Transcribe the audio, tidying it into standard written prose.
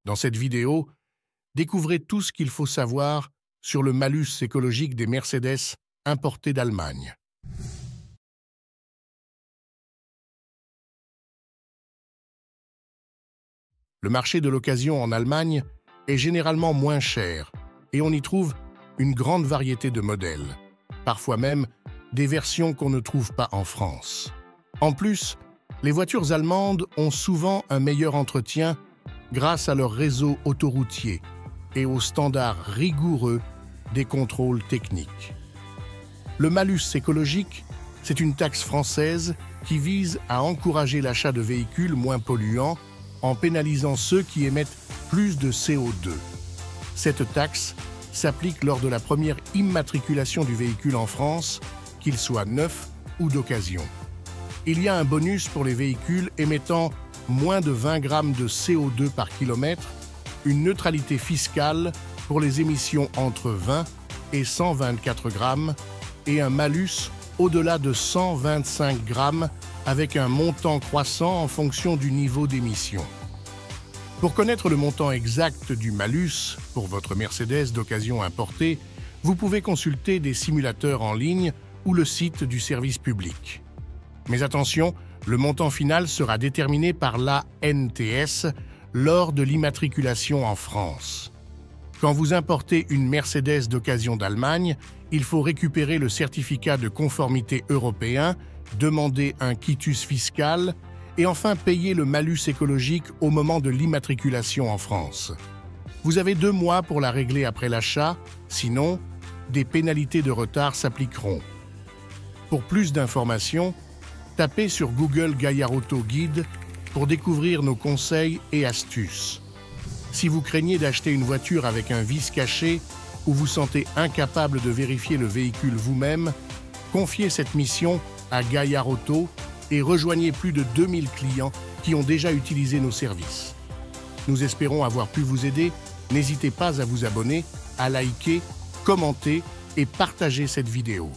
Dans cette vidéo, découvrez tout ce qu'il faut savoir sur le malus écologique des Mercedes importés d'Allemagne. Le marché de l'occasion en Allemagne est généralement moins cher et on y trouve une grande variété de modèles, parfois même des versions qu'on ne trouve pas en France. En plus, les voitures allemandes ont souvent un meilleur entretien grâce à leur réseau autoroutier et aux standards rigoureux des contrôles techniques. Le malus écologique, c'est une taxe française qui vise à encourager l'achat de véhicules moins polluants en pénalisant ceux qui émettent plus de CO2. Cette taxe s'applique lors de la première immatriculation du véhicule en France, qu'il soit neuf ou d'occasion. Il y a un bonus pour les véhicules émettant moins de 20 grammes de CO2 par kilomètre, une neutralité fiscale pour les émissions entre 20 et 124 grammes et un malus au-delà de 125 grammes avec un montant croissant en fonction du niveau d'émission. Pour connaître le montant exact du malus pour votre Mercedes d'occasion importée, vous pouvez consulter des simulateurs en ligne ou le site du service public. Mais attention, le montant final sera déterminé par l'ANTS lors de l'immatriculation en France. Quand vous importez une Mercedes d'occasion d'Allemagne, il faut récupérer le certificat de conformité européen, demander un quitus fiscal et enfin payer le malus écologique au moment de l'immatriculation en France. Vous avez 2 mois pour la régler après l'achat, sinon, des pénalités de retard s'appliqueront. Pour plus d'informations, tapez sur Google Gaillard Auto Guide pour découvrir nos conseils et astuces. Si vous craignez d'acheter une voiture avec un vice caché ou vous sentez incapable de vérifier le véhicule vous-même, confiez cette mission à Gaillard Auto et rejoignez plus de 2000 clients qui ont déjà utilisé nos services. Nous espérons avoir pu vous aider. N'hésitez pas à vous abonner, à liker, commenter et partager cette vidéo.